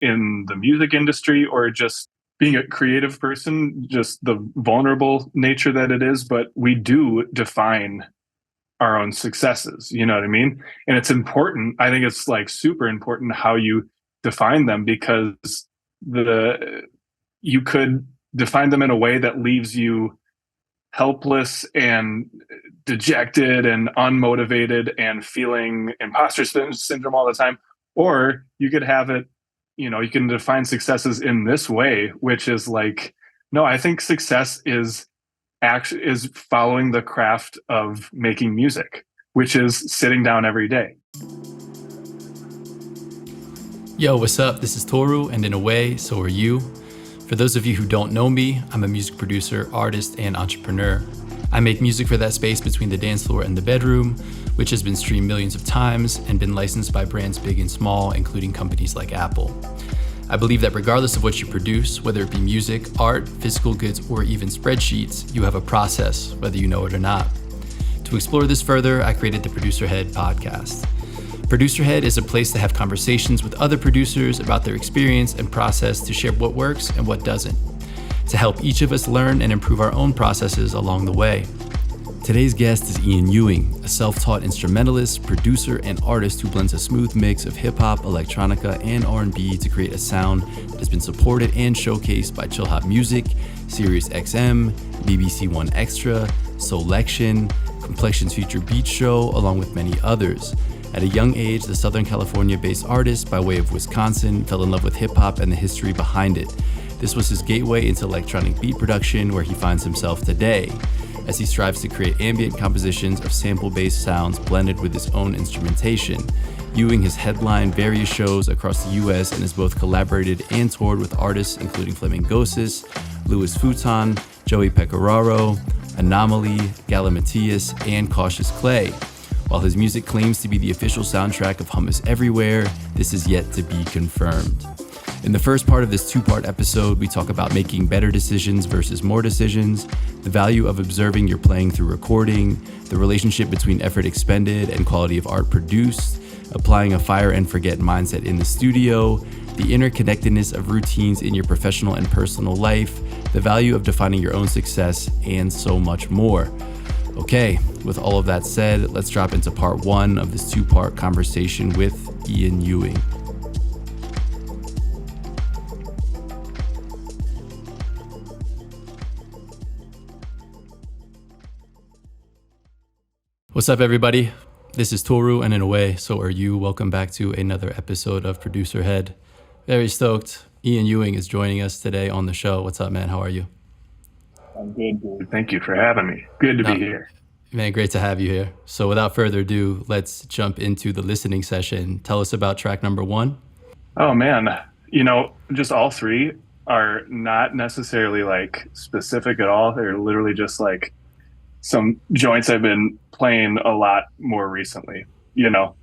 in the music industry or just being a creative person, just the vulnerable nature that it is, but we do define our own successes. You know what I mean? And it's important. I think it's like super important how you define them, because the you could define them in a way that leaves you helpless and dejected and unmotivated and feeling imposter syndrome all the time. Or you could have it, you can define successes in this way, which is like, no, I think success is following the craft of making music, which is sitting down every day. Yo, what's up? This is Toru, and in a way, so are you. For those of you who don't know me, I'm a music producer, artist, and entrepreneur. I make music for that space between the dance floor and the bedroom, which has been streamed millions of times and been licensed by brands big and small, including companies like Apple. I believe that regardless of what you produce, whether it be music, art, physical goods, or even spreadsheets, you have a process, whether you know it or not. To explore this further, I created the Producerhead podcast. Producerhead is a place to have conversations with other producers about their experience and process to share what works and what doesn't, to help each of us learn and improve our own processes along the way. Today's guest is Ewing, a self-taught instrumentalist, producer, and artist who blends a smooth mix of hip-hop, electronica, and R&B to create a sound that has been supported and showcased by Chill Hop Music, Sirius XM, BBC One Extra, Soulection, Complexion's Future Beat Show, along with many others. At a young age, the Southern California-based artist, by way of Wisconsin, fell in love with hip-hop and the history behind it. This was his gateway into electronic beat production, where he finds himself today, as he strives to create ambient compositions of sample-based sounds blended with his own instrumentation. Ewing has headlined various shows across the US and has both collaborated and toured with artists including Flamingosis, Futon, Joey Pecoraro, Anomalie, Galimatias, and Cautious Clay. While his music claims to be the official soundtrack of Hummus Everywhere, this is yet to be confirmed. In the first part of this two-part episode, we talk about making better decisions versus more decisions, the value of observing your playing through recording, the relationship between effort expended and quality of art produced, applying a fire and forget mindset in the studio, the interconnectedness of routines in your professional and personal life, the value of defining your own success, and so much more. Okay, with all of that said, let's drop into part one of this two-part conversation with Ewing. What's up, everybody? This is Toru, and in a way, so are you. Welcome back to another episode of Producerhead. Very stoked. Ewing is joining us today on the show. What's up, man? How are you? I'm good, dude. Thank you for having me. Good to be here. Man, great to have you here. So without further ado, let's jump into the listening session. Tell us about track number one. Oh, man. Just all three are not necessarily like specific at all. They're literally just like some joints I've been playing a lot more recently,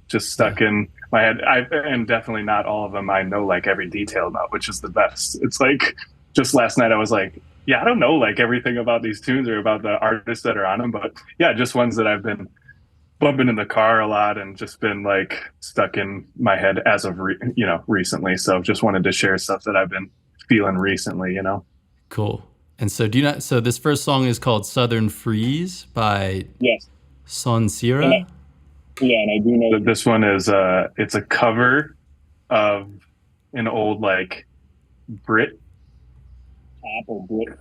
just stuck in my head. And definitely not all of them I know like every detail about, which is the best. It's like just last night I was like, yeah, I don't know like everything about these tunes or about the artists that are on them, but yeah, just ones that I've been bumping in the car a lot and just been like stuck in my head as of recently. So just wanted to share stuff that I've been feeling recently. Cool. And so so this first song is called Southern Freeze by Son Sierra. Yeah, and I do know that this one is it's a cover of an old like Brit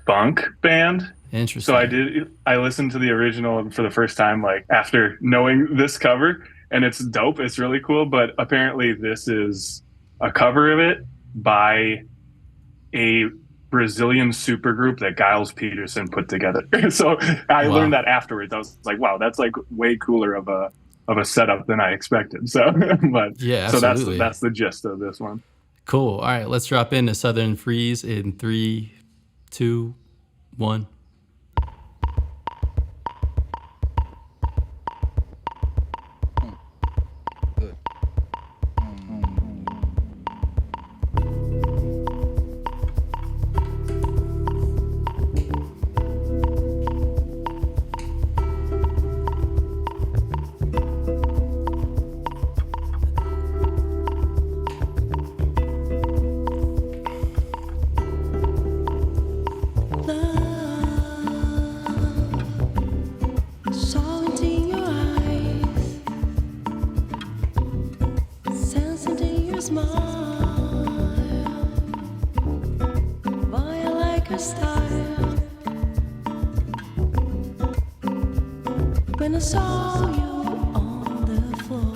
funk band. Interesting. So I listened to the original for the first time like after knowing this cover, and it's dope. It's really cool, but apparently this is a cover of it by a Brazilian supergroup that Giles Peterson put together. So I learned that afterwards. I was like, wow, that's like way cooler of a setup than I expected. So but yeah, absolutely. So that's the gist of this one. Cool. All right, let's drop into Southern Freeze in 3, 2, 1. saw you on the floor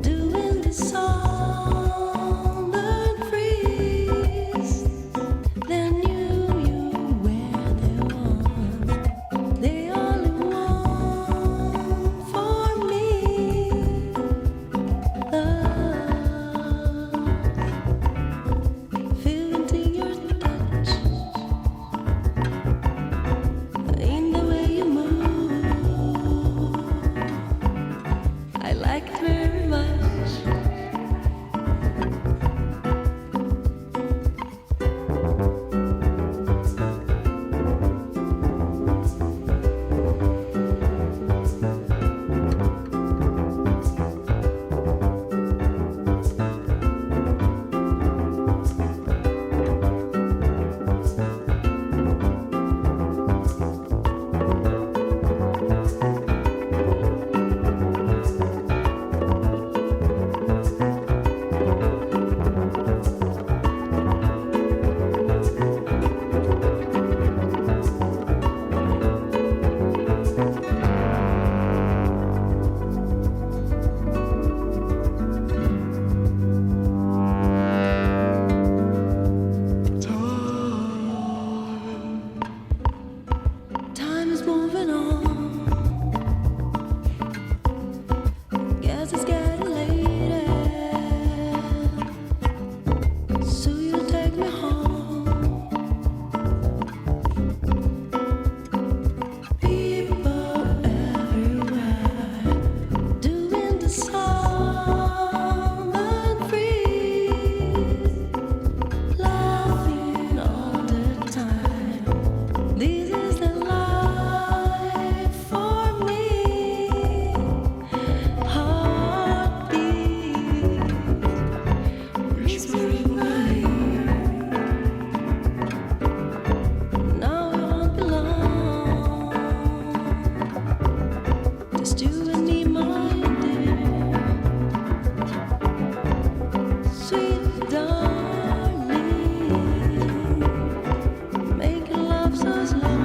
doing the southern freeze. Then knew you were the one, the only one for me. Love, feeling to your touch, in the way you move. I like it very much. Time is moving on. Guess it's getting later. So you take me home. People everywhere doing the southern freeze, laughing all the time. This is the life for me. Heartbeat, whispering away. Now I won't belong. Just you and me, my dear. Sweet darling, making love so slow.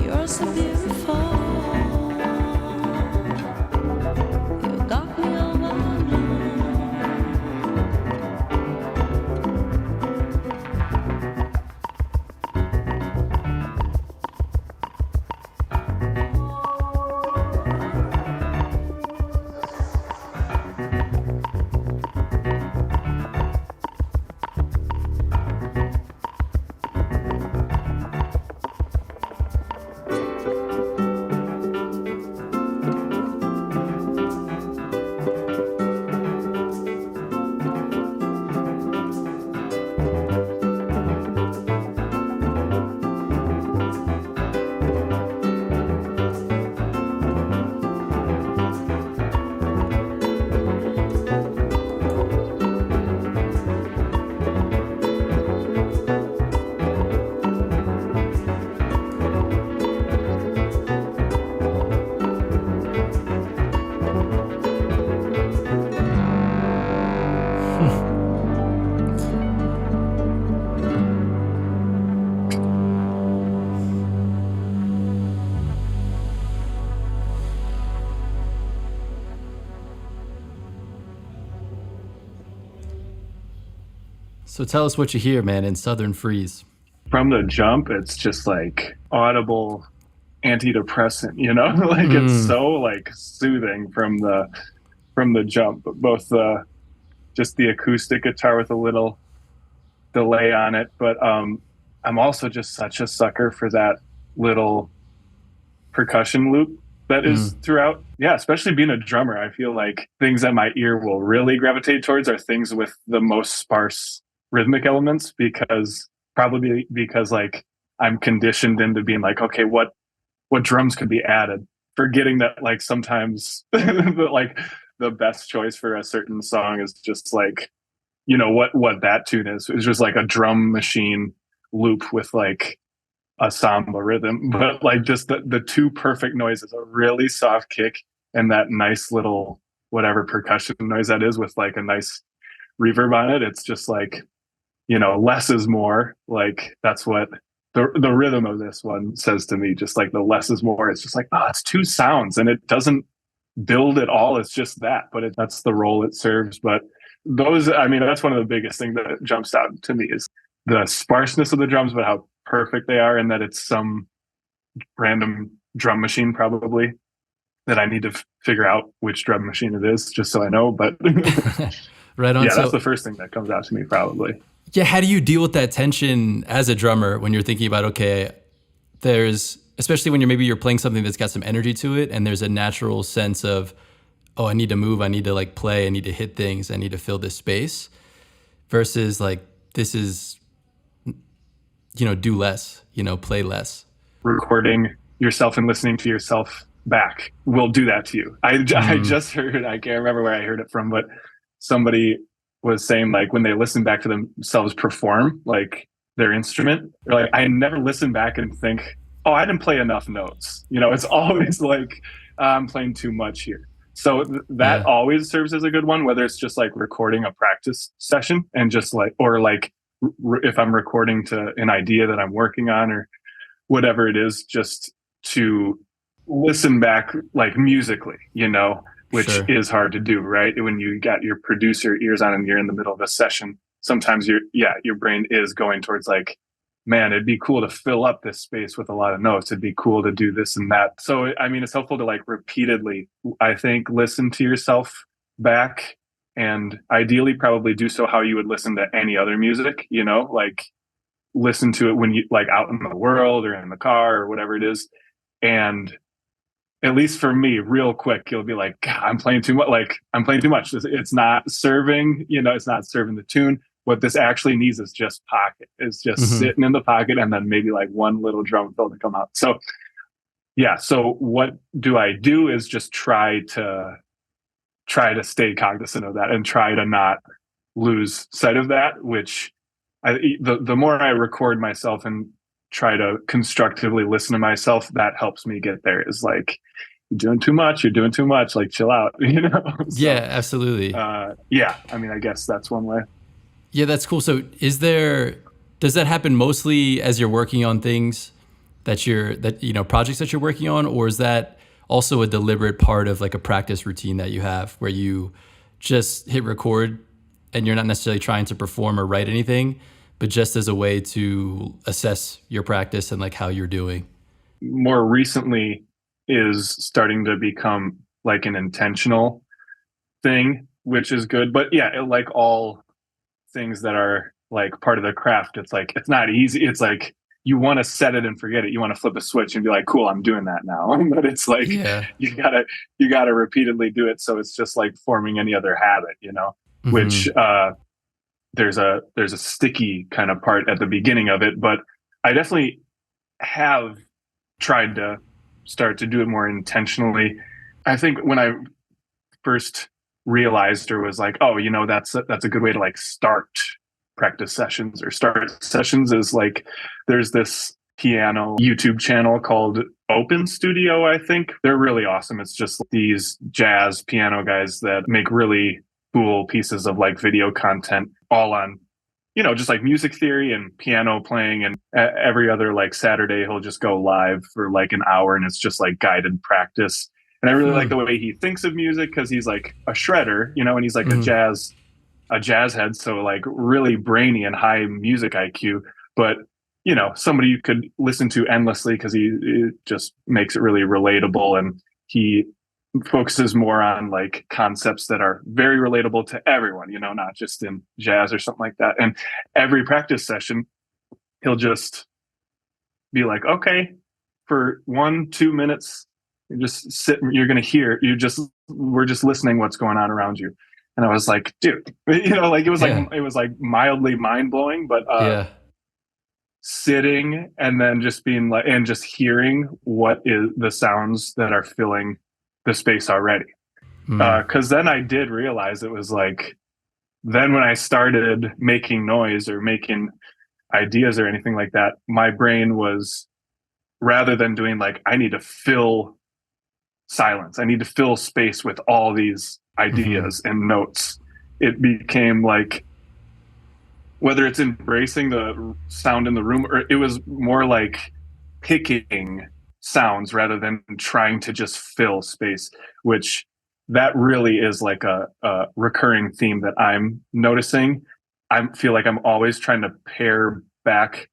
You're so beautiful. You got me all alone. So tell us what you hear, man, in Southern Freeze. From the jump, it's just like audible antidepressant, like it's so like soothing from the jump, but both just the acoustic guitar with a little delay on it. But I'm also just such a sucker for that little percussion loop that is throughout. Yeah, especially being a drummer, I feel like things that my ear will really gravitate towards are things with the most sparse rhythmic elements, because like I'm conditioned into being like, okay, what drums could be added, forgetting that like sometimes like the best choice for a certain song is just like, what that tune is. It's just like a drum machine loop with like a samba rhythm, but like just the two perfect noises, a really soft kick and that nice little whatever percussion noise that is with like a nice reverb on it. It's just like, less is more. Like that's what the rhythm of this one says to me just like the less is more. It's just like, oh, it's two sounds and it doesn't build at all. It's just that, but that's the role it serves. But those, I mean, that's one of the biggest things that jumps out to me is the sparseness of the drums, but how perfect they are, and that it's some random drum machine probably that I need to figure out which drum machine it is just so I know. But right on. Yeah, So, that's the first thing that comes out to me probably. yeah, how do you deal with that tension as a drummer when you're thinking about, okay, there's, especially when you're playing something that's got some energy to it and there's a natural sense of, oh, I need to move, I need to like play, I need to hit things, I need to fill this space, versus like, this is, do less, play less. Recording yourself and listening to yourself back will do that to you. I just heard, I can't remember where I heard it from, but somebody was saying like when they listen back to themselves perform like their instrument, they're like, I never listen back and think, oh, I didn't play enough notes. It's always like, I'm playing too much here. So that always serves as a good one, whether it's just like recording a practice session and just like, or like if I'm recording to an idea that I'm working on or whatever it is, just to listen back like musically, which Sure. is hard to do, right? When you got your producer ears on and you're in the middle of a session, sometimes your brain is going towards like, man, it'd be cool to fill up this space with a lot of notes. It'd be cool to do this and that. So, I mean, it's helpful to like repeatedly, I think, listen to yourself back, and ideally probably do so how you would listen to any other music, like listen to it when you like out in the world or in the car or whatever it is. And at least for me, real quick, you'll be like, God, I'm playing too much. Like I'm playing too much. It's not serving, it's not serving the tune. What this actually needs is just pocket. It's just sitting in the pocket and then maybe like one little drum fill to come out. So yeah. So what do I do is just try to stay cognizant of that and try to not lose sight of that, which the more I record myself and try to constructively listen to myself, that helps me get there. Is like, you're doing too much, like chill out, So, yeah, absolutely. Yeah, I mean, I guess that's one way. Yeah, that's cool. So does that happen mostly as you're working on things projects that you're working on, or is that also a deliberate part of like a practice routine that you have where you just hit record and you're not necessarily trying to perform or write anything, but just as a way to assess your practice and like how you're doing? More recently is starting to become like an intentional thing, which is good. But yeah, like all things that are like part of the craft, it's like, it's not easy. It's like, you want to set it and forget it. You want to flip a switch and be like, cool, I'm doing that now. But it's like, you gotta repeatedly do it. So it's just like forming any other habit, which, there's a sticky kind of part at the beginning of it, but I definitely have tried to start to do it more intentionally. I think when I first realized or was like, oh, that's a good way to like start practice sessions or start sessions is like, there's this piano YouTube channel called Open Studio, I think. They're really awesome. It's just these jazz piano guys that make really cool pieces of like video content all on, just like music theory and piano playing. And every other like Saturday, he'll just go live for like an hour and it's just like guided practice. And I really like the way he thinks of music because he's like a shredder, and he's like a jazz head. So like really brainy and high music IQ, but somebody you could listen to endlessly because he just makes it really relatable. And he focuses more on like concepts that are very relatable to everyone, not just in jazz or something like that. And every practice session, he'll just be like, okay, for 1-2 minutes, you just sit, you're going to hear, we're just listening what's going on around you. And I was like, dude, like it was like mildly mind blowing, but sitting and then just being like, and just hearing what is the sounds that are filling the space already. Cause then I did realize it was like, then when I started making noise or making ideas or anything like that, my brain was, rather than doing like, I need to fill silence, I need to fill space with all these ideas and notes, it became like, whether it's embracing the sound in the room, or it was more like picking sounds rather than trying to just fill space, which that really is like a recurring theme that I'm noticing. I feel like I'm always trying to pare back.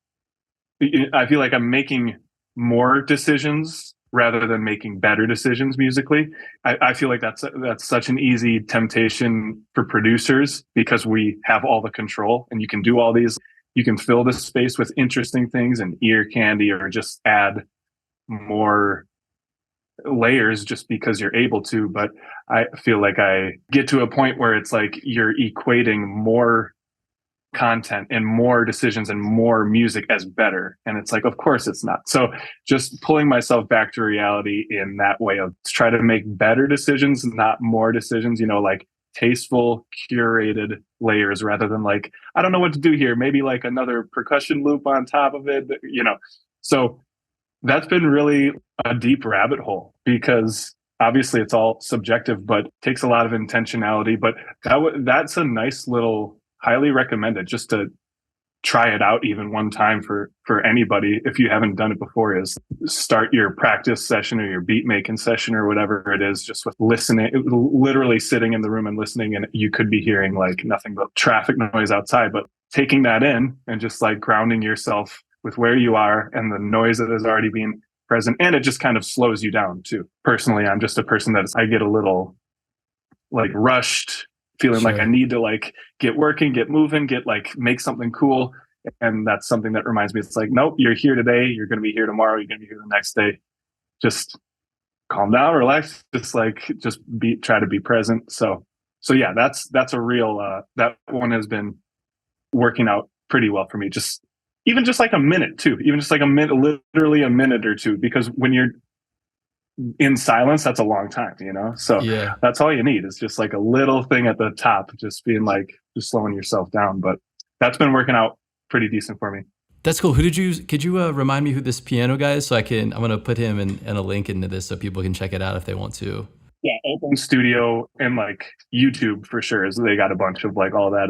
I feel like I'm making more decisions rather than making better decisions musically. I feel like that's such an easy temptation for producers because we have all the control and you can do all these. You can fill this space with interesting things and ear candy, or just add more layers just because you're able to. But I feel like I get to a point where it's like you're equating more content and more decisions and more music as better, and it's like, of course it's not. So just pulling myself back to reality in that way of try to make better decisions, not more decisions, like tasteful curated layers, rather than like, I don't know what to do here, maybe like another percussion loop on top of it. So that's been really a deep rabbit hole, because obviously it's all subjective, but takes a lot of intentionality. But that's a nice little, highly recommended, just to try it out even one time for anybody if you haven't done it before, is start your practice session or your beat making session or whatever it is, just with listening, literally sitting in the room and listening, and you could be hearing like nothing but traffic noise outside, but taking that in and just like grounding yourself with where you are and the noise that has already been present, and it just kind of slows you down too. Personally, I'm just a person that I get a little like rushed, feeling like I need to like get working, get moving, get like make something cool. And that's something that reminds me, it's like, nope, you're here today, you're going to be here tomorrow, you're going to be here the next day. Just calm down, relax, just try to be present. So yeah, that's a real, that one has been working out pretty well for me. Even just like a minute too, even just like a minute, literally a minute or two, because when you're in silence, that's a long time, so Yeah. that's all you need, is just like a little thing at the top, just being like, just slowing yourself down. But that's been working out pretty decent for me. That's cool. Could you remind me who this piano guy is, so I'm going to put him in a link into this so people can check it out if they want to. Yeah, Open Studio and like YouTube for sure, is they got a bunch of like all that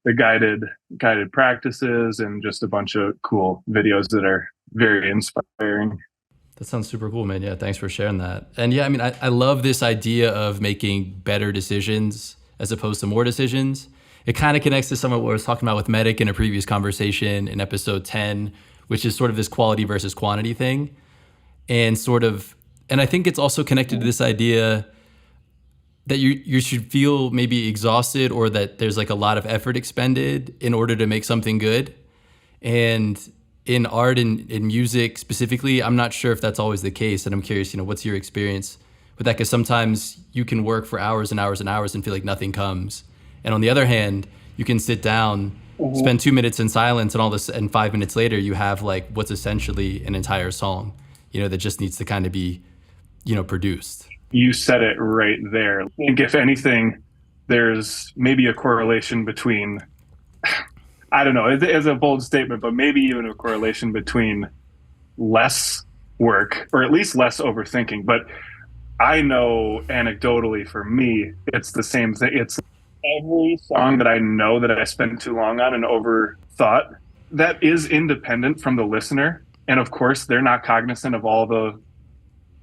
the guided practices and just a bunch of cool videos that are very inspiring. That sounds super cool, man. Yeah, thanks for sharing that. And yeah, I mean, I love this idea of making better decisions as opposed to more decisions. It kind of connects to some of what I was talking about with Medic in a previous conversation in episode 10, which is sort of this quality versus quantity thing. And I think it's also connected to this idea that you should feel maybe exhausted, or that there's like a lot of effort expended in order to make something good. And in art and in music specifically, I'm not sure if that's always the case. And I'm curious, what's your experience with that? Because sometimes you can work for hours and hours and hours and feel like nothing comes. And on the other hand, you can sit down, spend 2 minutes in silence, and all this, and 5 minutes later, you have like what's essentially an entire song, that just needs to kind of be, produced. You said it right there. I think if anything, there's maybe a correlation between, I don't know, it's a bold statement, but maybe even a correlation between less work, or at least less overthinking. But I know anecdotally for me, it's the same thing. It's every song that I know that I spent too long on and overthought, that is independent from the listener. And of course, they're not cognizant of all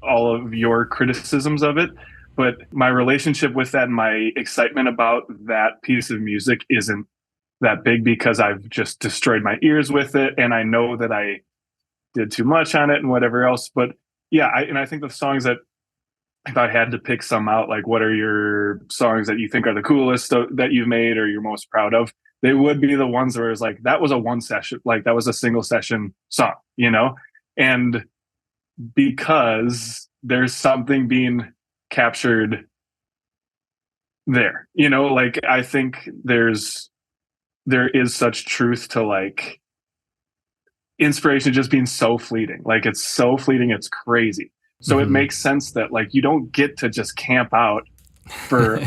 of your criticisms of it. But my relationship with that and my excitement about that piece of music isn't that big, because I've just destroyed my ears with it, and I know that I did too much on it and whatever else. But yeah, I think the songs that, if I had to pick some out, like what are your songs that you think are the coolest that you've made or you're most proud of, they would be the ones where it's like, that was a one session, like that was a single session song, and because there's something being captured there, like I think there is such truth to like inspiration just being so fleeting. Like it's so fleeting, it's crazy. So it makes sense that like you don't get to just camp out for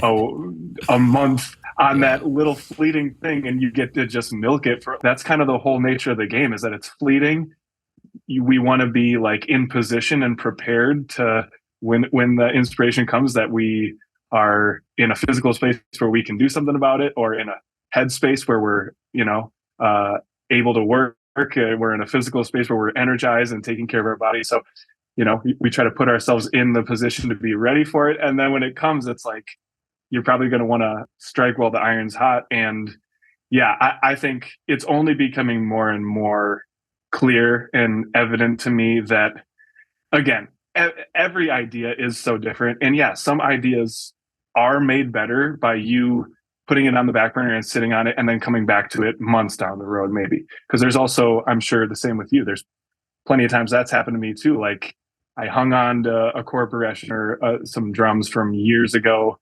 a month on that little fleeting thing, and you get to just milk it for. That's kind of the whole nature of the game, is that it's fleeting. We want to be like in position and prepared to when the inspiration comes, that we are in a physical space where we can do something about it, or in a headspace where we're, able to work. We're in a physical space where we're energized and taking care of our body. So, we try to put ourselves in the position to be ready for it. And then when it comes, it's like, you're probably going to want to strike while the iron's hot. And yeah, I think it's only becoming more and more clear and evident to me that, again, every idea is so different. And yeah, some ideas are made better by you putting it on the back burner and sitting on it and then coming back to it months down the road, maybe. Because there's also, I'm sure the same with you, there's plenty of times that's happened to me too. Like I hung on to a chord progression or some drums from years ago.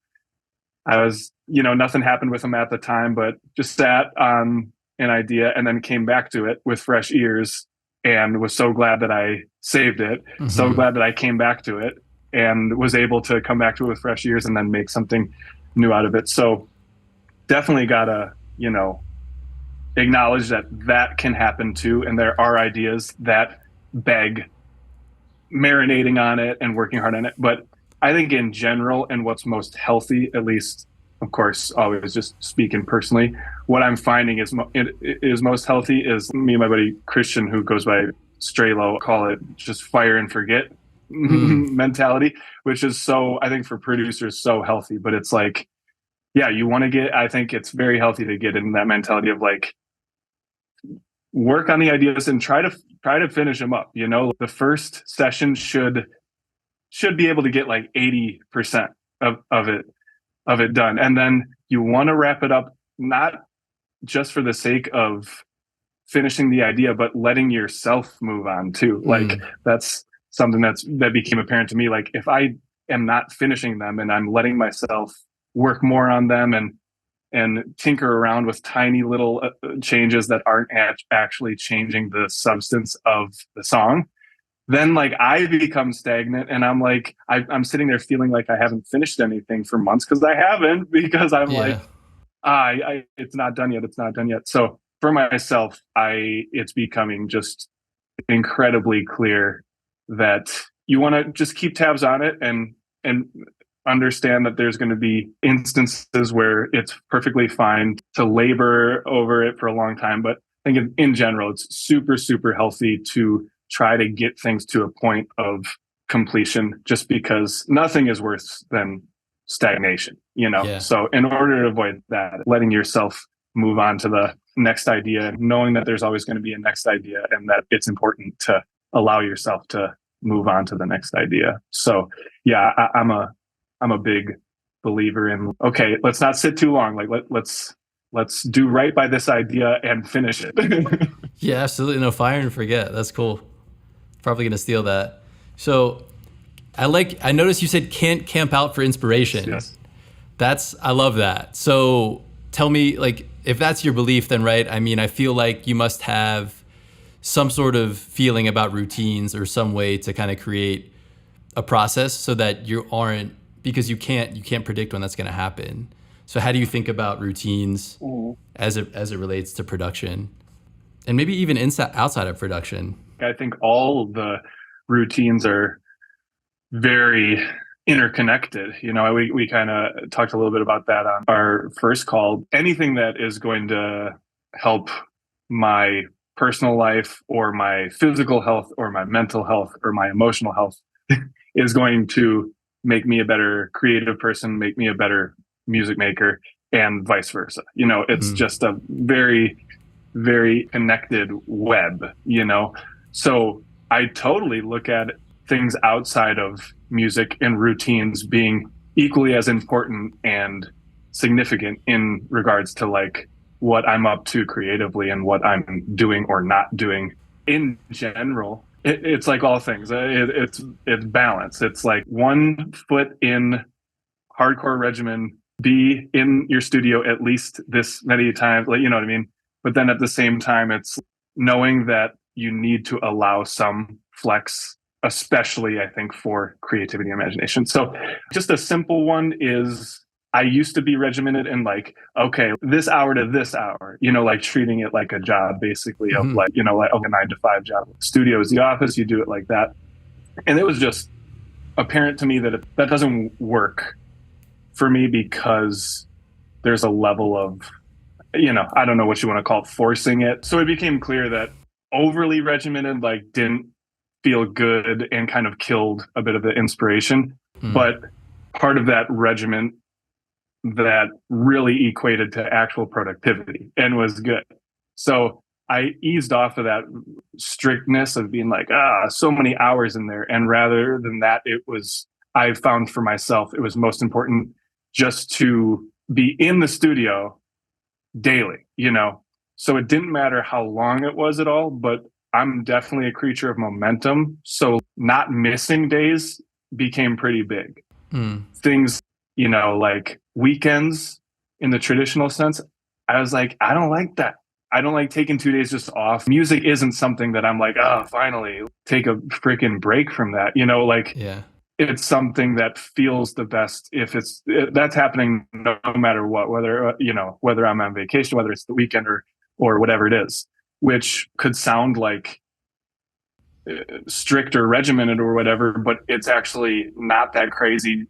I was, nothing happened with them at the time, but just sat on an idea and then came back to it with fresh ears and was so glad that I saved it. Mm-hmm. So glad that I came back to it and was able to come back to it with fresh ears and then make something new out of it. So definitely gotta, acknowledge that can happen too. And there are ideas that beg marinating on it and working hard on it. But I think in general, and what's most healthy, at least, of course, always just speaking personally, what I'm finding is most healthy is me and my buddy Christian, who goes by Straylo, call it just fire and forget mentality, which is so, I think for producers, so healthy. But it's like, yeah, you want to get, I think it's very healthy to get in that mentality of like, work on the ideas and try to finish them up. The first session should be able to get like 80% of it done. And then you want to wrap it up, not just for the sake of finishing the idea, but letting yourself move on too. Like that's something that became apparent to me. Like if I am not finishing them and I'm letting myself work more on them and tinker around with tiny little changes that aren't actually changing the substance of the song, then like I become stagnant and I'm like, I'm sitting there feeling like I haven't finished anything for months because I haven't, because I'm like, it's not done yet. It's not done yet. So for myself, it's becoming just incredibly clear that you want to just keep tabs on it and understand that there's going to be instances where it's perfectly fine to labor over it for a long time. But I think in general, it's super, super healthy to try to get things to a point of completion, just because nothing is worse than stagnation, Yeah. So in order to avoid that, letting yourself move on to the next idea, knowing that there's always going to be a next idea and that it's important to allow yourself to move on to the next idea. So yeah, I'm a big believer in, okay, let's not sit too long. Like let's do right by this idea and finish it. Yeah, absolutely. No, fire and forget. That's cool. Probably going to steal that. So I noticed you said can't camp out for inspiration. Yes. I love that. So tell me, like, if that's your belief, then right. I mean, I feel like you must have some sort of feeling about routines or some way to kind of create a process so that you aren't, because you can't predict when that's going to happen. So how do you think about routines as it relates to production, and maybe even outside of production? I think all the routines are very interconnected. We kind of talked a little bit about that on our first call. Anything that is going to help my personal life or my physical health or my mental health or my emotional health is going to make me a better creative person, make me a better music maker, and vice versa. It's just a very, very connected web, So I totally look at things outside of music and routines being equally as important and significant in regards to like what I'm up to creatively and what I'm doing or not doing in general. It's like all things. It's balance. It's like 1 foot in hardcore regimen, be in your studio at least this many times, like, you know what I mean? But then at the same time, it's knowing that you need to allow some flex, especially I think for creativity and imagination. So just a simple one is, I used to be regimented in like, okay, this hour to this hour, like treating it like a job, basically, of like, like a 9-to-5 job. Studio is the office, you do it like that. And it was just apparent to me that that doesn't work for me, because there's a level of I don't know what you want to call it, forcing it. So it became clear that overly regimented like didn't feel good and kind of killed a bit of the inspiration. Mm. But part of that regiment that really equated to actual productivity and was good. So I eased off of that strictness of being like, so many hours in there. And rather than that, I found for myself, it was most important just to be in the studio daily, So it didn't matter how long it was at all, but I'm definitely a creature of momentum. So not missing days became pretty big. Mm. Things, like weekends in the traditional sense, I was like, I don't like that. I don't like taking 2 days just off. Music isn't something that I'm like, finally take a freaking break from that. Yeah. It's something that feels the best if that's happening no matter what, whether I'm on vacation, whether it's the weekend or whatever it is, which could sound like strict or regimented or whatever, but it's actually not that crazy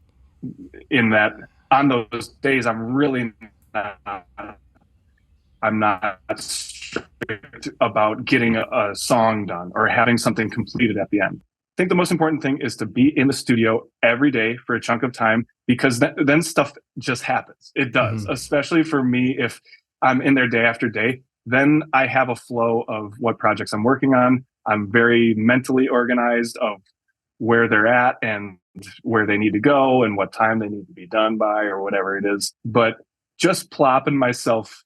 in that on those days I'm not strict about getting a song done or having something completed at the end. I think the most important thing is to be in the studio every day for a chunk of time, because then stuff just happens. It does, especially for me. If I'm in there day after day, then I have a flow of what projects I'm working on. I'm very mentally organized of where they're at and where they need to go and what time they need to be done by or whatever it is. But just plopping myself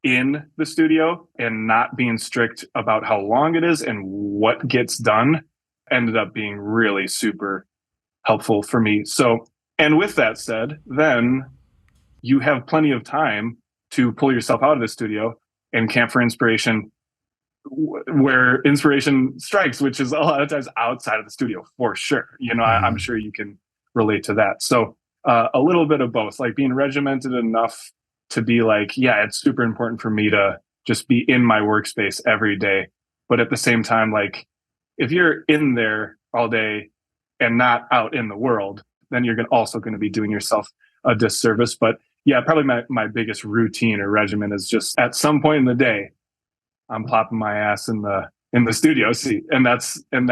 in the studio and not being strict about how long it is and what gets done ended up being really super helpful for me. So, and with that said, then you have plenty of time to pull yourself out of the studio and camp for inspiration where inspiration strikes, which is a lot of times outside of the studio for sure. I'm sure you can relate to that. So a little bit of both, like being regimented enough to be like, yeah, it's super important for me to just be in my workspace every day. But at the same time, like if you're in there all day and not out in the world, then you're also going to be doing yourself a disservice. But yeah, probably my biggest routine or regimen is just at some point in the day, I'm plopping my ass in the studio seat. And that's going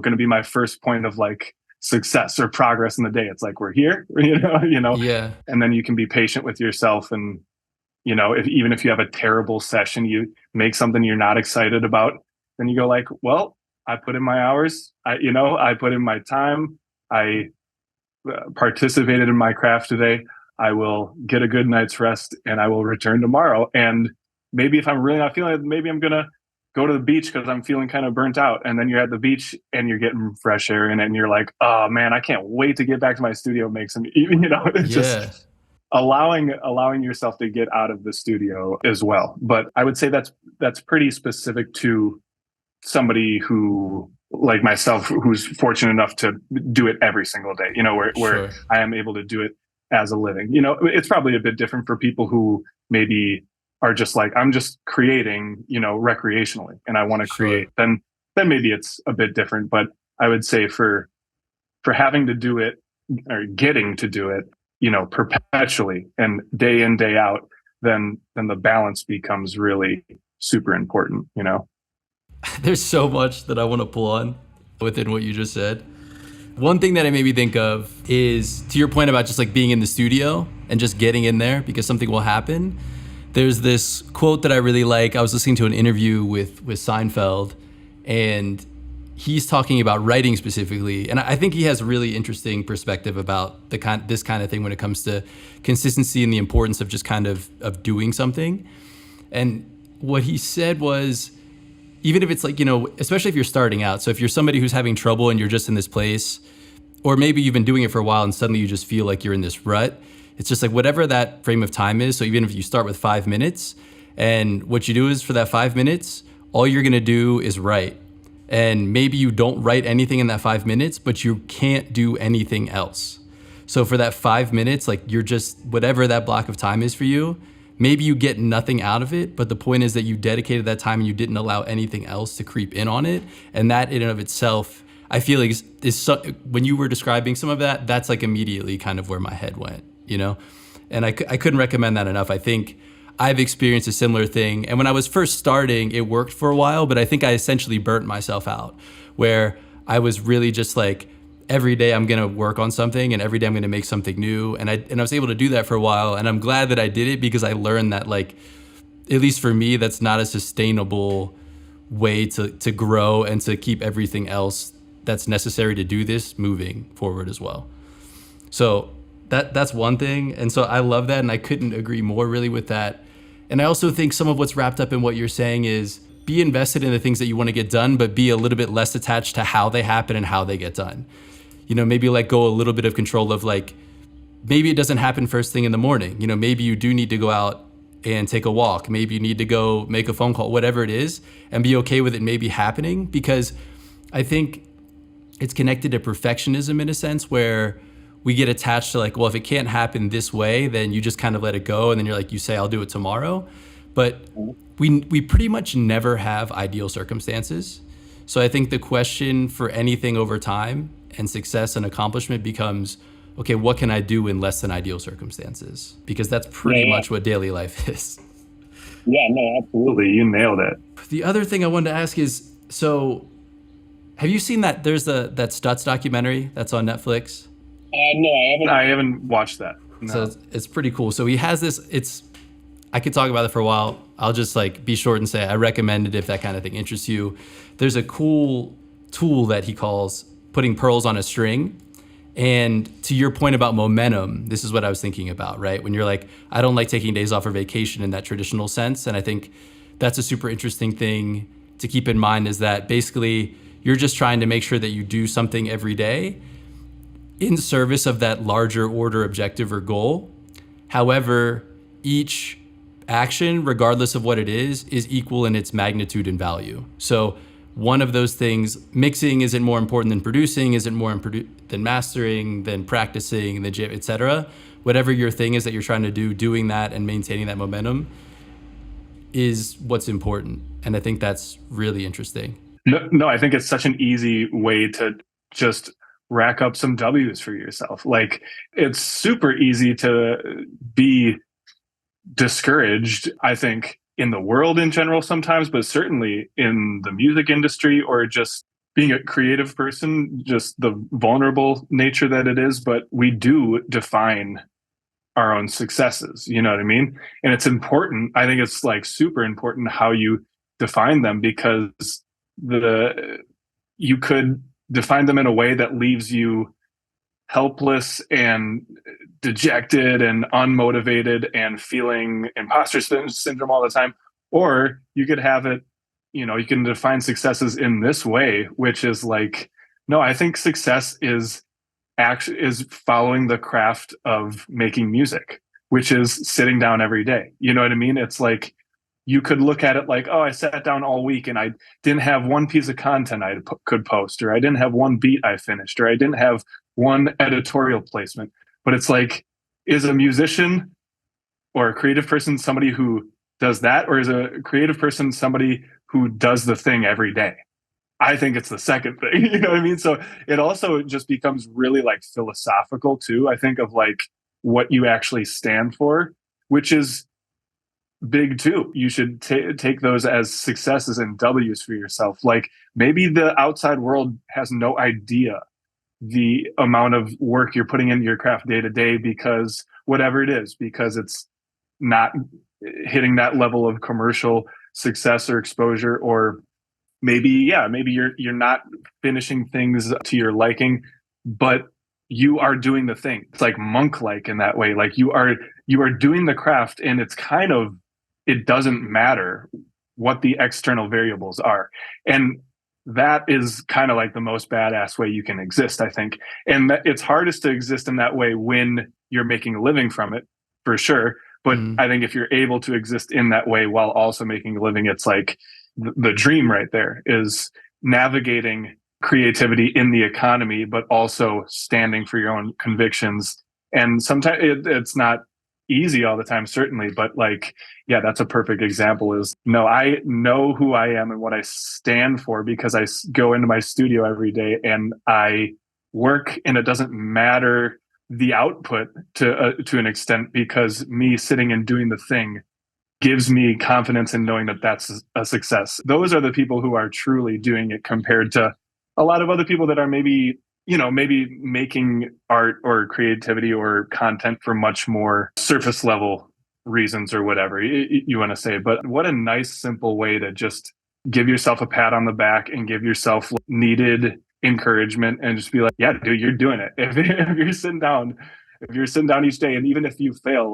to be my first point of like success or progress in the day. It's like, we're here, Yeah. and then you can be patient with yourself. And, even if you have a terrible session, you make something you're not excited about, then you go like, well, I put in my hours, I put in my time. I participated in my craft today. I will get a good night's rest and I will return tomorrow. And maybe if I'm really not feeling it, maybe I'm going to go to the beach because I'm feeling kind of burnt out. And then you're at the beach and you're getting fresh air in it and you're like, oh man, I can't wait to get back to my studio, make some, it's just allowing yourself to get out of the studio as well. But I would say that's pretty specific to somebody who, like myself, who's fortunate enough to do it every single day, where I am able to do it as a living. It's probably a bit different for people who maybe are just like, I'm just creating, recreationally and I want to create, then maybe it's a bit different. But I would say for having to do it or getting to do it, perpetually and day in, day out, then the balance becomes really super important, There's so much that I want to pull on within what you just said. One thing that it made me think of is, to your point about just like being in the studio and just getting in there because something will happen. There's this quote that I really like. I was listening to an interview with Seinfeld, and he's talking about writing specifically. And I think he has a really interesting perspective about this kind of thing when it comes to consistency and the importance of just kind of doing something. And what he said was, even if it's like, especially if you're starting out. So if you're somebody who's having trouble and you're just in this place, or maybe you've been doing it for a while and suddenly you just feel like you're in this rut, it's just like whatever that frame of time is. So even if you start with 5 minutes, and what you do is for that 5 minutes, all you're gonna do is write. And maybe you don't write anything in that 5 minutes, but you can't do anything else. So for that 5 minutes, like you're just, whatever that block of time is for you, maybe you get nothing out of it, but the point is that you dedicated that time and you didn't allow anything else to creep in on it. And that in and of itself, I feel like when you were describing some of that, that's like immediately kind of where my head went, And I couldn't recommend that enough. I think I've experienced a similar thing. And when I was first starting, it worked for a while, but I think I essentially burnt myself out, where I was really just like, every day I'm going to work on something and every day I'm going to make something new. And I was able to do that for a while. And I'm glad that I did it, because I learned that, like, at least for me, that's not a sustainable way to grow and to keep everything else that's necessary to do this moving forward as well. So that's one thing. And so I love that. And I couldn't agree more really with that. And I also think some of what's wrapped up in what you're saying is be invested in the things that you want to get done, but be a little bit less attached to how they happen and how they get done. You know, maybe let go a little bit of control of, like, maybe it doesn't happen first thing in the morning. You know, maybe you do need to go out and take a walk. Maybe you need to go make a phone call, whatever it is, and be okay with it maybe happening. Because I think it's connected to perfectionism in a sense, where we get attached to, like, well, if it can't happen this way, then you just kind of let it go. And then you're like, you say, I'll do it tomorrow. But we pretty much never have ideal circumstances. So I think the question for anything over time and success and accomplishment becomes, okay, what can I do in less than ideal circumstances? Because that's pretty much what daily life is. Yeah, no, absolutely. You nailed it. The other thing I wanted to ask is, so have you seen that there's that Stutz documentary that's on Netflix? No, I haven't. I haven't watched that. No. So it's pretty cool. So he has this, I could talk about it for a while. I'll just, like, be short and say I recommend it if that kind of thing interests you. There's a cool tool that he calls putting pearls on a string. And to your point about momentum, this is what I was thinking about, right? When you're like, I don't like taking days off for vacation in that traditional sense. And I think that's a super interesting thing to keep in mind, is that basically you're just trying to make sure that you do something every day in service of that larger order objective or goal. However, each action, regardless of what it is equal in its magnitude and value. So one of those things, mixing isn't more important than producing, isn't more than mastering, than practicing, than et cetera. Whatever your thing is that you're trying to do, doing that and maintaining that momentum is what's important. And I think that's really interesting. No, I think it's such an easy way to just rack up some W's for yourself. Like, it's super easy to be discouraged, I think, in the world in general sometimes, but certainly in the music industry, or just being a creative person, just the vulnerable nature that it is. But we do define our own successes, you know what I mean? And it's important. I think it's, like, super important how you define them, because you could define them in a way that leaves you helpless and dejected and unmotivated and feeling imposter syndrome all the time. Or you could have it, you know, you can define successes in this way, which is like, no, I think success is following the craft of making music, which is sitting down every day. You know what I mean? It's like, you could look at it like, oh, I sat down all week and I didn't have one piece of content I could post, or I didn't have one beat I finished, or I didn't have one editorial placement. But it's like, is a musician or a creative person somebody who does that, or is a creative person somebody who does the thing every day? I think it's the second thing. You know what I mean? So it also just becomes really, like, philosophical too, I think, of, like, what you actually stand for, which is big too. You should take those as successes and W's for yourself. Like, maybe the outside world has no idea the amount of work you're putting into your craft day to day, because whatever it is, because it's not hitting that level of commercial success or exposure, or maybe you're not finishing things to your liking, but you are doing the thing. It's like monk-like in that way. Like, you are doing the craft, and it's kind of, it doesn't matter what the external variables are. And that is kind of like the most badass way you can exist, I think. And it's hardest to exist in that way when you're making a living from it, for sure. But I think if you're able to exist in that way while also making a living, it's like the dream right there, is navigating creativity in the economy, but also standing for your own convictions. And sometimes it's not easy all the time, certainly, but, like, yeah, that's a perfect example. Is, no, I know who I am and what I stand for, because I go into my studio every day and I work, and it doesn't matter the output to an extent, because me sitting and doing the thing gives me confidence in knowing that that's a success. Those are the people who are truly doing it compared to a lot of other people that are maybe, maybe making art or creativity or content for much more surface level reasons or whatever you want to say. But what a nice, simple way to just give yourself a pat on the back and give yourself needed encouragement and just be like, yeah, dude, you're doing it. If you're sitting down each day, and even if you failed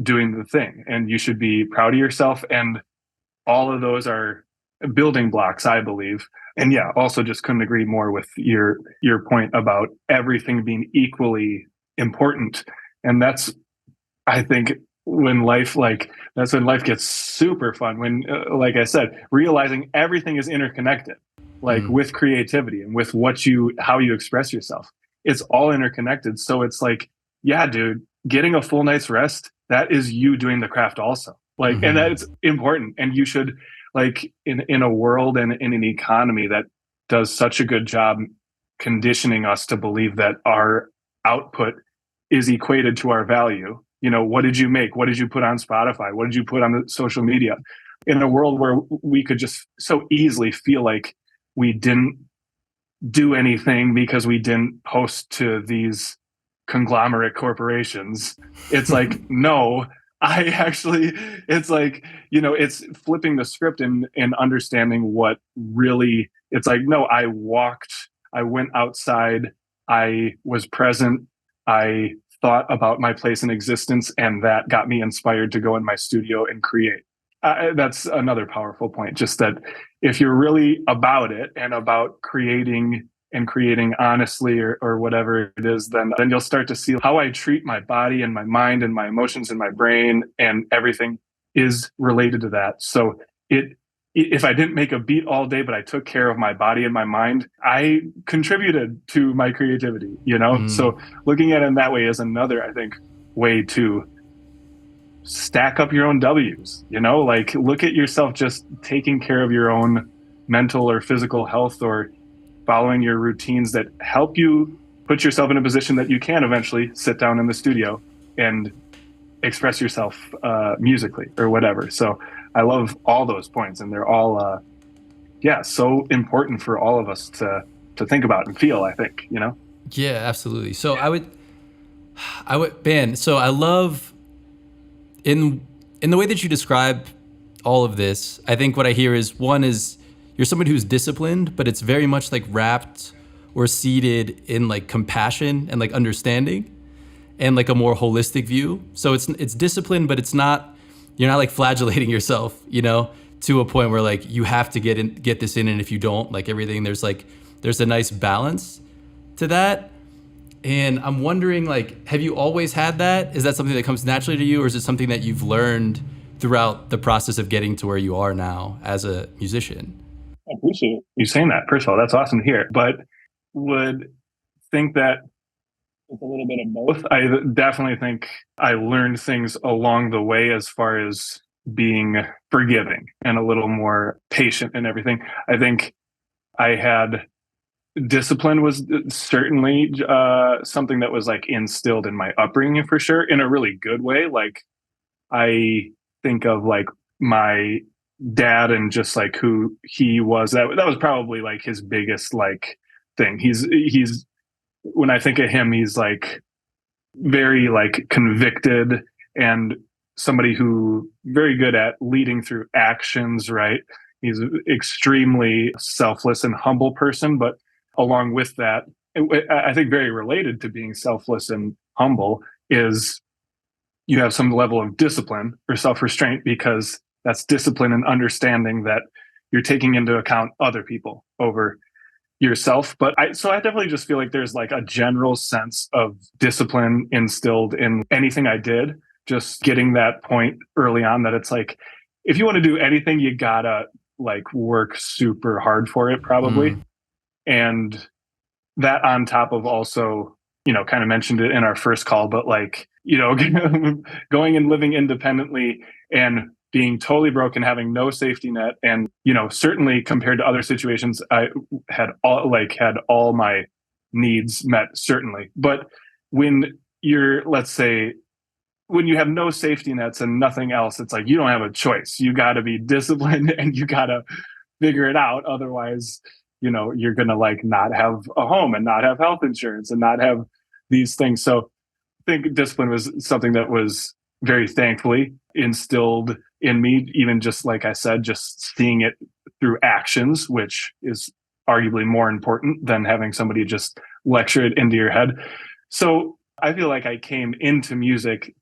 doing the thing, and you should be proud of yourself. And all of those are building blocks, I believe. And yeah, also just couldn't agree more with your point about everything being equally important. And that's, I think, that's when life gets super fun. When, like I said, realizing everything is interconnected, with creativity and with how you express yourself. It's all interconnected. So it's like, yeah, dude, getting a full night's rest, that is you doing the craft also. And that's important. And you should, in a world and in an economy that does such a good job conditioning us to believe that our output is equated to our value. What did you make? What did you put on Spotify? What did you put on the social media? In a world where we could just so easily feel like we didn't do anything because we didn't post to these conglomerate corporations. It's like, no, it's like, it's flipping the script and understanding what really, it's like, no, I went outside, I was present, I thought about my place in existence, and that got me inspired to go in my studio and create. That's another powerful point, just that if you're really about it and about creating honestly or whatever it is, then you'll start to see how I treat my body and my mind and my emotions and my brain and everything is related to that. So if I didn't make a beat all day, but I took care of my body and my mind, I contributed to my creativity, So looking at it in that way is another, I think, way to stack up your own W's, look at yourself just taking care of your own mental or physical health or following your routines that help you put yourself in a position that you can eventually sit down in the studio and express yourself musically or whatever. So I love all those points, and they're all, so important for all of us to think about and feel, I think, Yeah, absolutely. So I would, Ben, so I love in the way that you describe all of this, I think what I hear is, one is you're someone who's disciplined, but it's very much wrapped or seated in compassion and understanding and a more holistic view. So it's discipline, but you're not flagellating yourself, to a point where you have to get this in, and if you don't, everything, there's a nice balance to that. And I'm wondering, have you always had that? Is that something that comes naturally to you, or is it something that you've learned throughout the process of getting to where you are now as a musician? I appreciate you saying that. First of all, that's awesome to hear. But would think that it's a little bit of both. I definitely think I learned things along the way as far as being forgiving and a little more patient and everything. I think I had discipline was certainly something that was instilled in my upbringing for sure, in a really good way. I think of my dad and just who he was. That was probably his biggest thing. He's when I think of him, he's very convicted and somebody who very good at leading through actions, right? He's an extremely selfless and humble person, but along with that, I think very related to being selfless and humble is you have some level of discipline or self-restraint, because that's discipline and understanding that you're taking into account other people over yourself. But I definitely just feel there's a general sense of discipline instilled in anything I did, just getting that point early on that it's if you want to do anything, you gotta work super hard for it probably. And that on top of also, kind of mentioned it in our first call, but going and living independently and being totally broke and having no safety net. And, certainly compared to other situations, I had all my needs met, certainly. But when you're, let's say, when you have no safety nets and nothing else, it's like you don't have a choice. You got to be disciplined and you got to figure it out. Otherwise, you're going to like not have a home and not have health insurance and not have these things. So I think discipline was something that was very thankfully instilled in me, even just like I said, just seeing it through actions, which is arguably more important than having somebody just lecture it into your head. So I feel like I came into music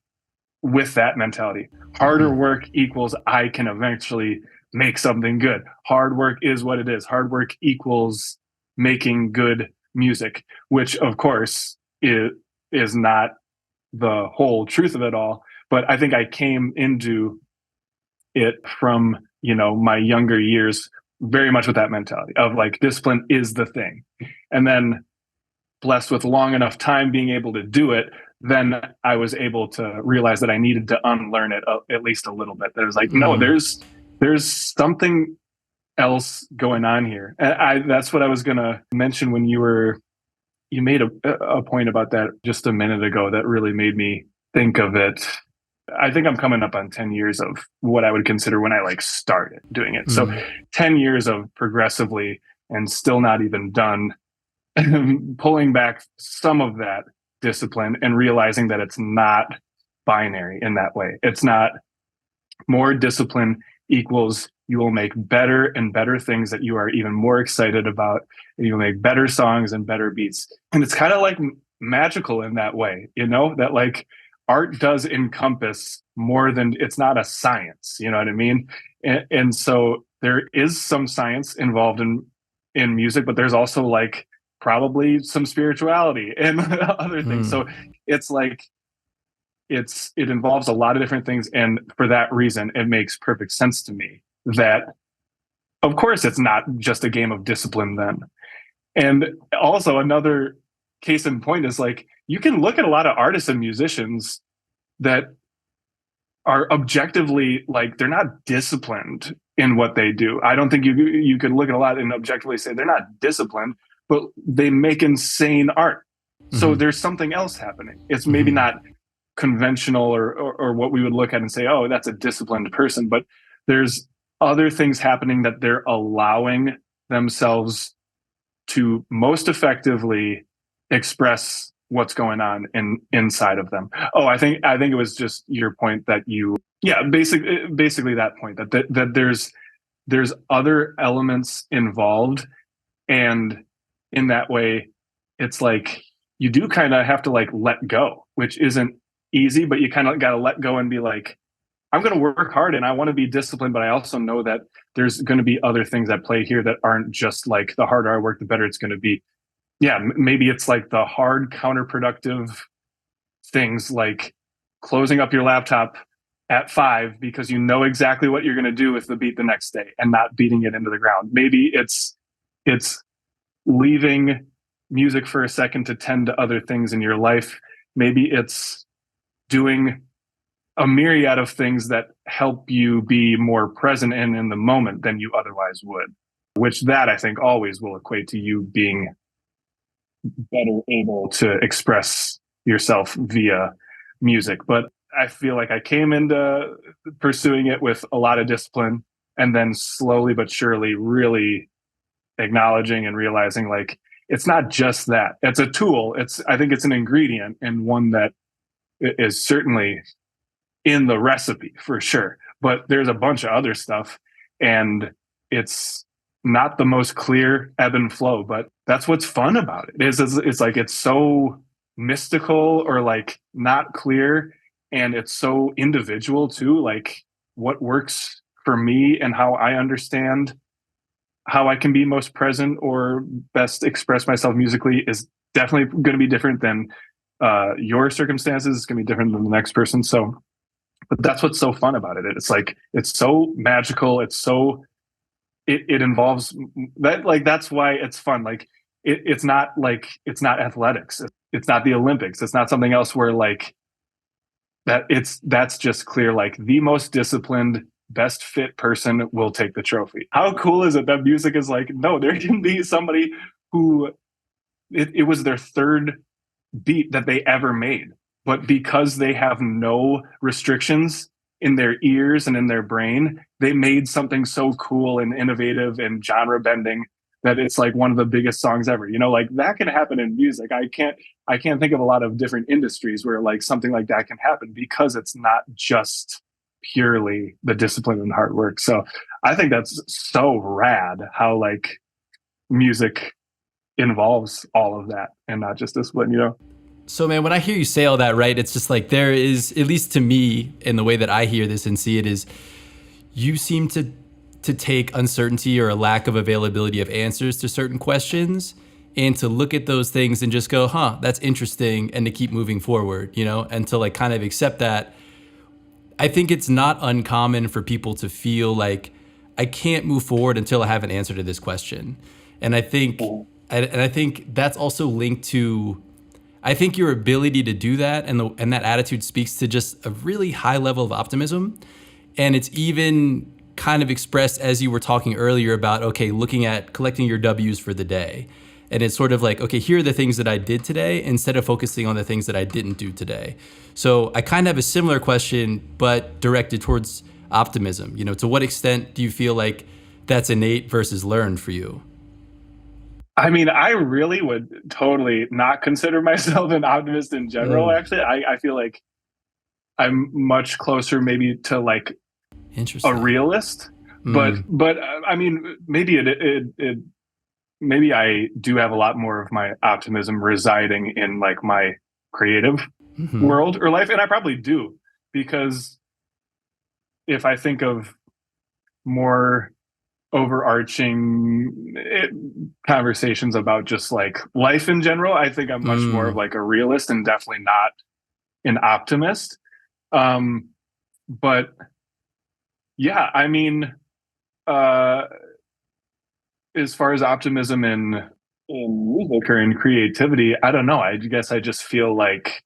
with that mentality. Harder work equals I can eventually make something good. Hard work is what it is. Hard work equals making good music, which of course is not the whole truth of it all. But I think I came into it from, my younger years, very much with that mentality of like discipline is the thing. And then blessed with long enough time being able to do it, then I was able to realize that I needed to unlearn it at least a little bit. There's like, no, there's something else going on here. And that's what I was going to mention when you made a point about that just a minute ago that really made me think of it. I think I'm coming up on 10 years of what I would consider when I like started doing it. So 10 years of progressively and still not even done pulling back some of that discipline and realizing that it's not binary in that way. It's not more discipline equals you will make better and better things that you are even more excited about, and you'll make better songs and better beats. And it's kind of like magical in that way, that like art does encompass more than, it's not a science, you know what I mean? And so there is some science involved in music, but there's also like probably some spirituality and other things. So it's like, it involves a lot of different things. And for that reason, it makes perfect sense to me that, of course, it's not just a game of discipline then. And also another case in point is like, you can look at a lot of artists and musicians that are objectively like, they're not disciplined in what they do. I don't think you could look at a lot and objectively say they're not disciplined, but they make insane art. So there's something else happening. It's maybe not conventional or what we would look at and say, oh, that's a disciplined person, but there's other things happening that they're allowing themselves to most effectively express what's going on inside of them. Oh, I think it was just your point that basically that point that there's other elements involved, and in that way, it's like you do kind of have to like let go, which isn't easy, but you kind of got to let go and be like, I'm going to work hard and I want to be disciplined, but I also know that there's going to be other things at play here that aren't just like the harder I work, the better it's going to be. Yeah, maybe it's like the hard counterproductive things like closing up your laptop at 5 because you know exactly what you're going to do with the beat the next day and not beating it into the ground. Maybe it's leaving music for a second to tend to other things in your life. Maybe it's doing a myriad of things that help you be more present in the moment than you otherwise would, which that I think always will equate to you being better able to express yourself via music. But I feel like I came into pursuing it with a lot of discipline, and then slowly but surely really acknowledging and realizing like it's not just that. It's a tool. I think it's an ingredient, and one that is certainly in the recipe for sure. But there's a bunch of other stuff, and it's not the most clear ebb and flow, but that's what's fun about it. It's like it's so mystical or like not clear, and it's so individual too. Like what works for me and how I understand how I can be most present or best express myself musically is definitely going to be different than your circumstances. It's going to be different than the next person. So, but that's what's so fun about it. It's like it's so magical. It's so it involves that, like that's why it's fun. Like it's not athletics. It's not the Olympics. It's not something else where like that's just clear. Like the most disciplined, best fit person will take the trophy. How cool is it that music is like, no, there can be somebody who it was their third beat that they ever made. but because they have no restrictions in their ears and in their brain, they made something so cool and innovative and genre bending that it's like one of the biggest songs ever. You know, like that can happen in music. I can't think of a lot of different industries where like something like that can happen because it's not just purely the discipline and hard work. So I think that's so rad how like music involves all of that and not just discipline, you know? So, man, when I hear you say all that, right, it's just like there is, at least to me, in the way that I hear this and see it, is you seem to take uncertainty or a lack of availability of answers to certain questions and to look at those things and just go, huh, that's interesting, and to keep moving forward, you know, and to like kind of accept that. I think it's not uncommon for people to feel like I can't move forward until I have an answer to this question. And I think I think that's also linked to, I think your ability to do that and that attitude speaks to just a really high level of optimism. And it's even kind of expressed as you were talking earlier about, okay, looking at collecting your W's for the day. And it's sort of like, okay, here are the things that I did today instead of focusing on the things that I didn't do today. So I kind of have a similar question, but directed towards optimism. You know, to what extent do you feel like that's innate versus learned for you? I mean, I really would totally not consider myself an optimist in general, Oh, actually. I feel like I'm much closer maybe to like a interesting. realist. But Mm, I mean, maybe maybe I do have a lot more of my optimism residing in like my creative hmm world or life, and I probably do because if I think of more overarching conversations about just like life in general, I think I'm much more of mm, like a realist and definitely not an optimist. Um, but yeah, I mean, uh, as far as optimism in music or in creativity, I don't know. I guess I just feel like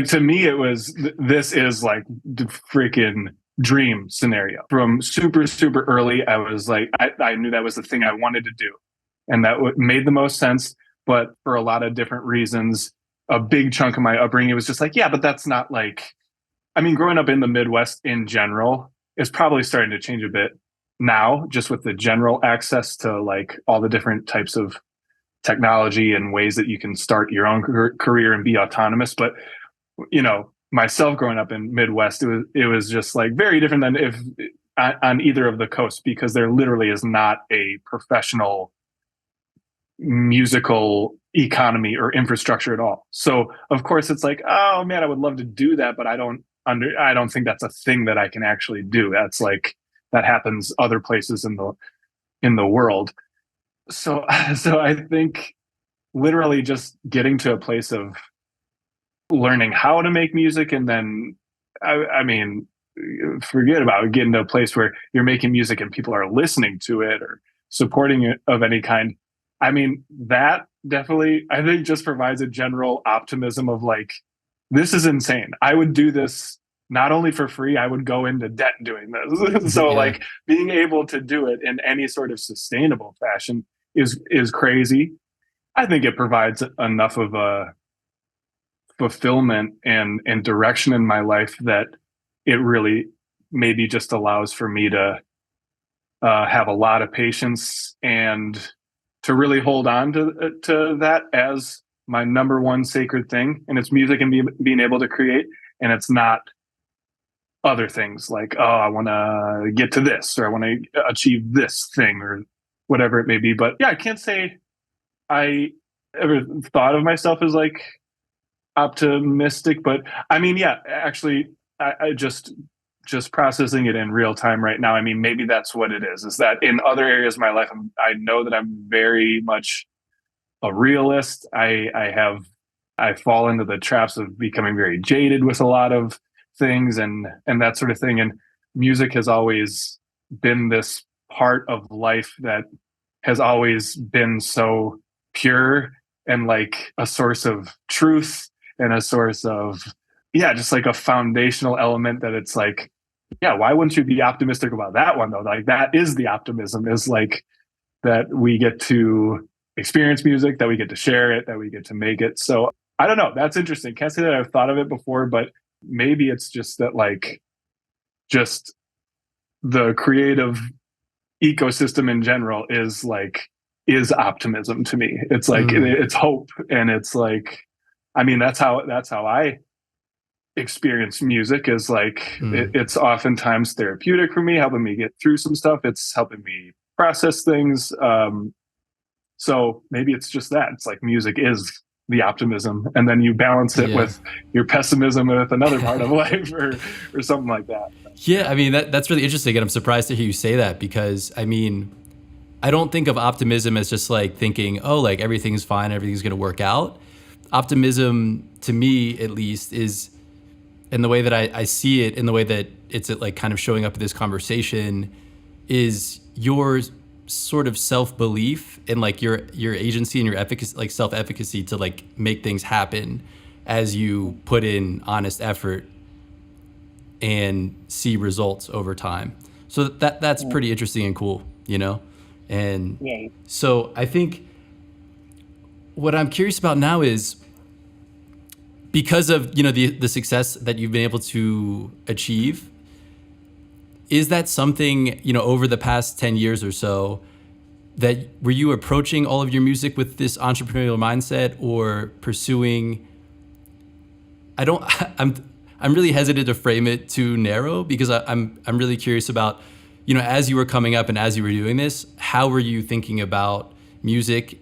to me it was this is like the freaking dream scenario from super early. I was like I knew that was the thing I wanted to do, and that made the most sense. But for a lot of different reasons, a big chunk of my upbringing was just like, yeah, but that's not like, I mean, growing up in the Midwest in general is probably starting to change a bit now, just with the general access to like all the different types of technology and ways that you can start your own career and be autonomous. But you know, myself growing up in Midwest, it was just like very different than if on either of the coasts because there literally is not a professional musical economy or infrastructure at all. So of course it's like, oh man, I would love to do that, but I don't think that's a thing that I can actually do. That's like that happens other places in the world. So so I think literally just getting to a place of learning how to make music and then I mean forget about getting to a place where you're making music and people are listening to it or supporting it of any kind. I mean, that definitely, I think, just provides a general optimism of like, this is insane. I would do this not only for free, I would go into debt doing this. So, yeah. like, being able to do it in any sort of sustainable fashion is crazy. I think it provides enough of a fulfillment and direction in my life that it really maybe just allows for me to have a lot of patience and to really hold on to that as my number one sacred thing, and it's music and being able to create, and it's not other things like, oh, I want to get to this or I want to achieve this thing or whatever it may be. But yeah, I can't say I ever thought of myself as like optimistic, but I mean, yeah, actually, I just processing it in real time right now. I mean, maybe that's what it is that in other areas of my life, I know that I'm very much a realist. I fall into the traps of becoming very jaded with a lot of things and that sort of thing. And music has always been this part of life that has always been so pure and like a source of truth and a source of, yeah, just like a foundational element that it's like, yeah, why wouldn't you be optimistic about that one though? Like that is the optimism, is like that we get to experience music, that we get to share it, that we get to make it. So I don't know. That's interesting. Can't say that I've thought of it before, but maybe it's just that like just the creative ecosystem in general is optimism to me. It's like it's hope, and it's like, I mean, that's how I experience music, is like it's oftentimes therapeutic for me, helping me get through some stuff. It's helping me process things. So maybe it's just that. It's like music is the optimism, and then you balance it with your pessimism with another part of life, or something like that. Yeah, I mean, that's really interesting, and I'm surprised to hear you say that, because I mean, I don't think of optimism as just like thinking, oh, like everything's fine, everything's going to work out. Optimism, to me at least, is, in the way that I see it, in the way that it's like kind of showing up in this conversation, is your sort of self-belief and like your agency and your efficacy, like self-efficacy, to like make things happen as you put in honest effort and see results over time. So that's pretty interesting and cool, you know? And so I think what I'm curious about now is, because of, you know, the success that you've been able to achieve, is that something, you know, over the past 10 years or so, that were you approaching all of your music with this entrepreneurial mindset, or pursuing, I'm really hesitant to frame it too narrow, because I'm really curious about, you know, as you were coming up and as you were doing this, how were you thinking about music,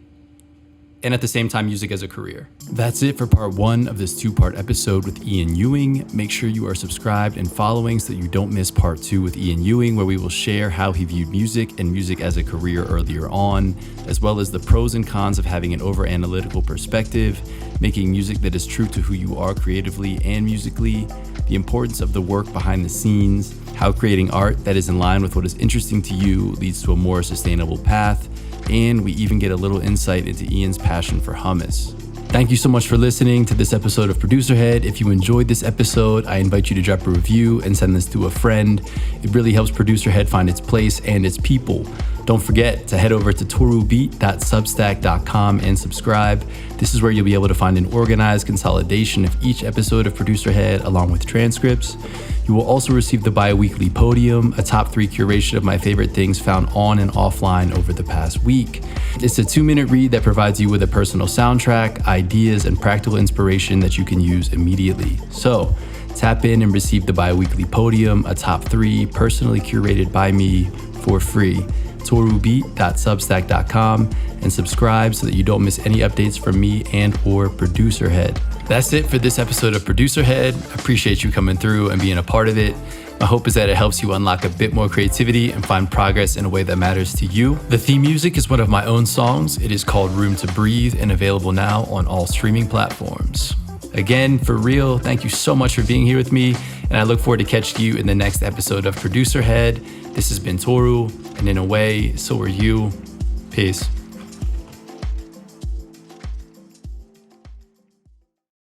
and at the same time music as a career? That's it for part 1 of this 2-part episode with Ian Ewing. Make sure you are subscribed and following so that you don't miss part 2 with Ian Ewing, where we will share how he viewed music and music as a career earlier on, as well as the pros and cons of having an over-analytical perspective, making music that is true to who you are creatively and musically, the importance of the work behind the scenes, how creating art that is in line with what is interesting to you leads to a more sustainable path, and we even get a little insight into Ian's passion for hummus. Thank you so much for listening to this episode of Producerhead. If you enjoyed this episode, I invite you to drop a review and send this to a friend. It really helps Producerhead find its place and its people. Don't forget to head over to torubeat.substack.com and subscribe. This is where you'll be able to find an organized consolidation of each episode of Producerhead, along with transcripts. You will also receive the bi-weekly Podium, a top 3 curation of my favorite things found on and offline over the past week. It's a 2-minute read that provides you with a personal soundtrack, ideas, and practical inspiration that you can use immediately. So tap in and receive the bi-weekly Podium, a top 3 personally curated by me, for free. torubeat.substack.com, and subscribe so that you don't miss any updates from me and or Producerhead. That's it for this episode of Producerhead. I appreciate you coming through and being a part of it. My hope is that it helps you unlock a bit more creativity and find progress in a way that matters to you. The theme music is one of my own songs. It is called Room to Breathe and available now on all streaming platforms. Again, for real, thank you so much for being here with me, and I look forward to catching you in the next episode of Producerhead. This has been Toru, and in a way, so are you. Peace.